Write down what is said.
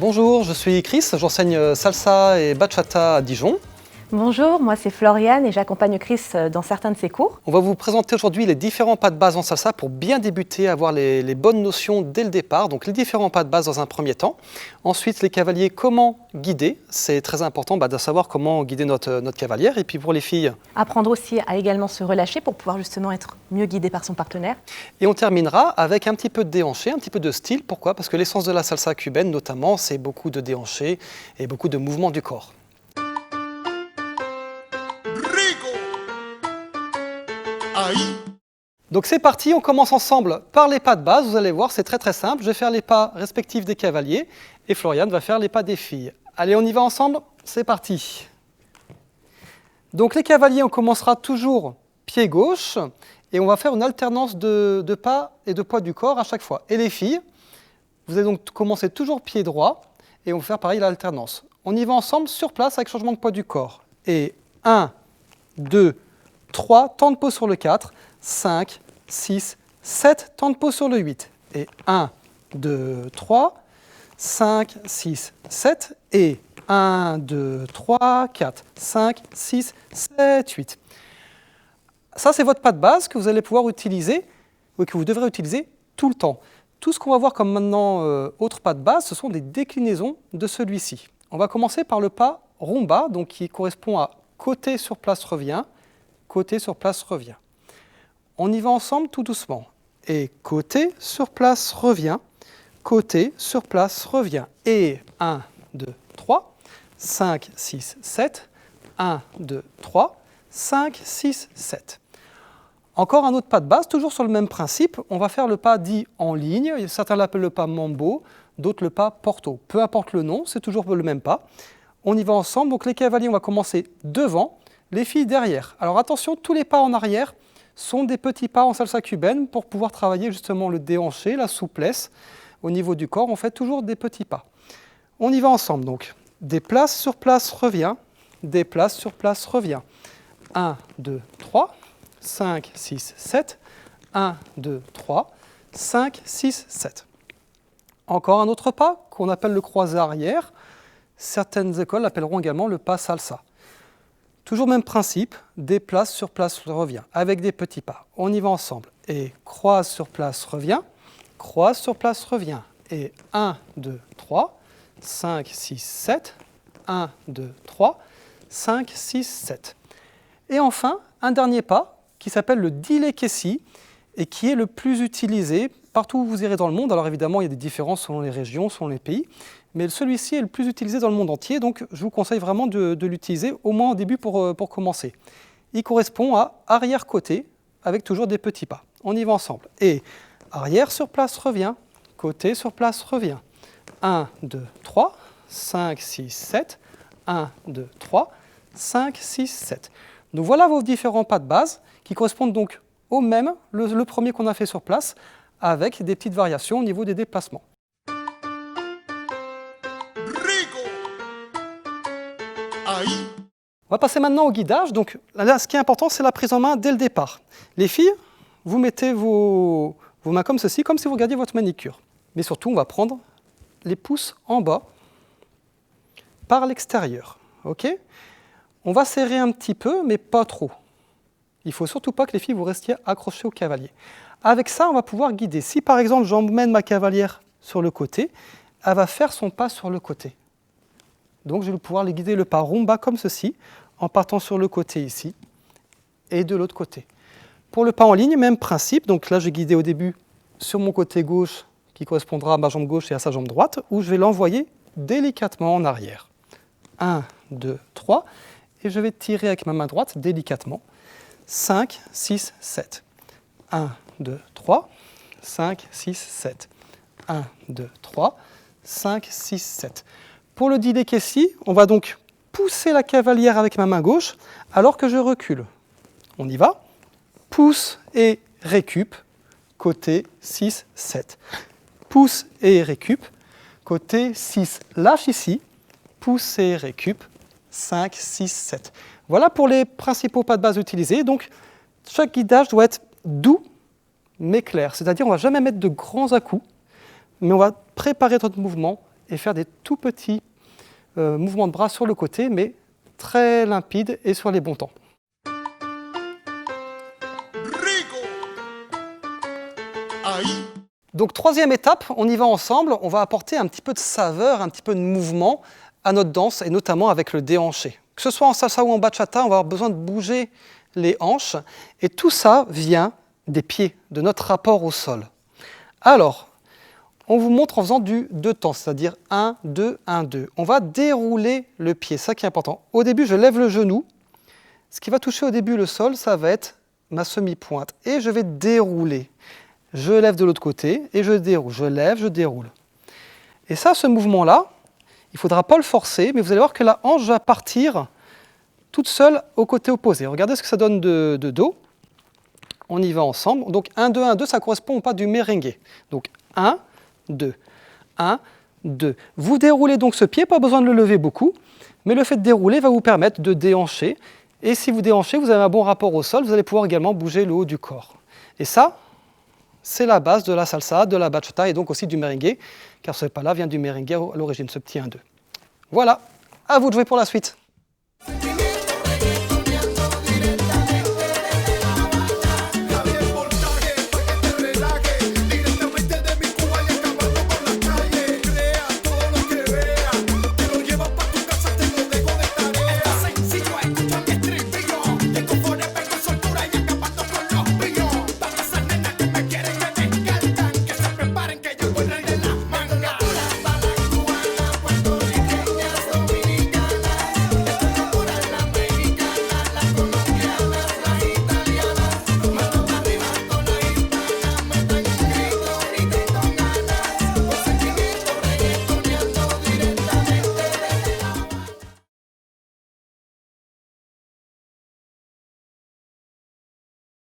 Bonjour, je suis Chris, j'enseigne salsa et bachata à Dijon. Bonjour, moi c'est Floriane et j'accompagne Chris dans certains de ses cours. On va vous présenter aujourd'hui les différents pas de base en salsa pour bien débuter, avoir les bonnes notions dès le départ. Donc les différents pas de base dans un premier temps. Ensuite les cavaliers, comment guider. C'est très important de savoir comment guider notre cavalière. Et puis pour les filles... Apprendre aussi à également se relâcher pour pouvoir justement être mieux guidé par son partenaire. Et on terminera avec un petit peu de déhanché, un petit peu de style. Pourquoi? Parce que l'essence de la salsa cubaine notamment, c'est beaucoup de déhanché et beaucoup de mouvements du corps. Donc c'est parti, on commence ensemble par les pas de base. Vous allez voir, c'est très simple. Je vais faire les pas respectifs des cavaliers et Floriane va faire les pas des filles. Allez, on y va ensemble? C'est parti. Donc les cavaliers, on commencera toujours pied gauche et on va faire une alternance de pas et de poids du corps à chaque fois. Et les filles, vous allez donc commencer toujours pied droit et on va faire pareil l'alternance. On y va ensemble sur place avec changement de poids du corps. Et 1, 2, 3, temps de pause sur le 4, 5, 6, 7, temps de pause sur le 8. Et 1, 2, 3, 5, 6, 7 et 1, 2, 3, 4, 5, 6, 7, 8. Ça, c'est votre pas de base que vous allez pouvoir utiliser, ou que vous devrez utiliser tout le temps. Tout ce qu'on va voir comme maintenant autre pas de base, ce sont des déclinaisons de celui-ci. On va commencer par le pas rumba, donc qui correspond à côté sur place revient, côté sur place revient. On y va ensemble tout doucement. Et côté sur place revient, côté sur place revient. Et 1, 2, 3, 5, 6, 7, 1, 2, 3, 5, 6, 7. Encore un autre pas de base, toujours sur le même principe. On va faire le pas dit en ligne. Certains l'appellent le pas mambo, d'autres le pas porto. Peu importe le nom, c'est toujours le même pas. On y va ensemble. Donc les cavaliers, on va commencer devant, les filles derrière. Alors attention, tous les pas en arrière sont des petits pas en salsa cubaine pour pouvoir travailler justement le déhanché, la souplesse. Au niveau du corps, on fait toujours des petits pas. On y va ensemble donc. Déplace sur place, revient. Déplace sur place, revient. 1, 2, 3, 5, 6, 7. 1, 2, 3, 5, 6, 7. Encore un autre pas qu'on appelle le croisé arrière. Certaines écoles l'appelleront également le pas salsa. Toujours même principe, déplace sur place, revient, avec des petits pas. On y va ensemble. Et croise sur place, revient. Croise sur place, revient. Et 1, 2, 3, 5, 6, 7. 1, 2, 3, 5, 6, 7. Et enfin, un dernier pas qui s'appelle le dilekesi et qui est le plus utilisé partout où vous irez dans le monde. Alors évidemment, il y a des différences selon les régions, selon les pays. Mais celui-ci est le plus utilisé dans le monde entier, donc je vous conseille vraiment de l'utiliser, au moins au début pour commencer. Il correspond à arrière-côté, avec toujours des petits pas. On y va ensemble. Et arrière sur place revient, côté sur place revient. 1, 2, 3, 5, 6, 7. 1, 2, 3, 5, 6, 7. Donc voilà vos différents pas de base qui correspondent donc au même, le premier qu'on a fait sur place, avec des petites variations au niveau des déplacements. On va passer maintenant au guidage. Donc là, ce qui est important, c'est la prise en main dès le départ. Les filles, vous mettez vos mains comme ceci, comme si vous regardiez votre manicure. Mais surtout, on va prendre les pouces en bas par l'extérieur. Okay? On va serrer un petit peu, mais pas trop. Il ne faut surtout pas que les filles vous restiez accrochées au cavalier. Avec ça, on va pouvoir guider. Si par exemple, j'emmène ma cavalière sur le côté, elle va faire son pas sur le côté. Donc je vais pouvoir les guider le pas rumba comme ceci, en partant sur le côté ici, et de l'autre côté. Pour le pas en ligne, même principe. Donc là, je vais guider au début sur mon côté gauche, qui correspondra à ma jambe gauche et à sa jambe droite, où je vais l'envoyer délicatement en arrière. 1, 2, 3, et je vais tirer avec ma main droite délicatement. 5, 6, 7. 1, 2, 3, 5, 6, 7. 1, 2, 3, 5, 6, 7. Pour le dilekesi, on va donc pousser la cavalière avec ma main gauche alors que je recule. On y va. Pousse et récup, côté 6, 7. Pousse et récup, côté 6. Lâche ici, pousse et récup, 5, 6, 7. Voilà pour les principaux pas de base utilisés. Donc, chaque guidage doit être doux mais clair. C'est-à-dire, on ne va jamais mettre de grands à-coups, mais on va préparer notre mouvement et faire des tout petits mouvements de bras sur le côté, mais très limpides et sur les bons temps. Donc troisième étape, on y va ensemble, on va apporter un petit peu de saveur, un petit peu de mouvement à notre danse, et notamment avec le déhanché. Que ce soit en salsa ou en bachata, on va avoir besoin de bouger les hanches, et tout ça vient des pieds, de notre rapport au sol. Alors, on vous montre en faisant du 2 temps, c'est-à-dire 1, 2, 1, 2. On va dérouler le pied, ça qui est important. Au début, je lève le genou. Ce qui va toucher au début le sol, ça va être ma semi-pointe, et je vais dérouler. Je lève de l'autre côté et je déroule, je lève, je déroule. Et ça, ce mouvement-là, il ne faudra pas le forcer, mais vous allez voir que la hanche va partir toute seule au côté opposé. Regardez ce que ça donne de dos. On y va ensemble. Donc 1, 2, 1, 2, ça correspond au pas du merengue. Donc 1, 2, 1, 2. Vous déroulez donc ce pied, pas besoin de le lever beaucoup, mais le fait de dérouler va vous permettre de déhancher. Et si vous déhanchez, vous avez un bon rapport au sol, vous allez pouvoir également bouger le haut du corps. Et ça, c'est la base de la salsa, de la bachata et donc aussi du merengue, car ce pas-là vient du merengue à l'origine, ce petit 1-2. Voilà, à vous de jouer pour la suite.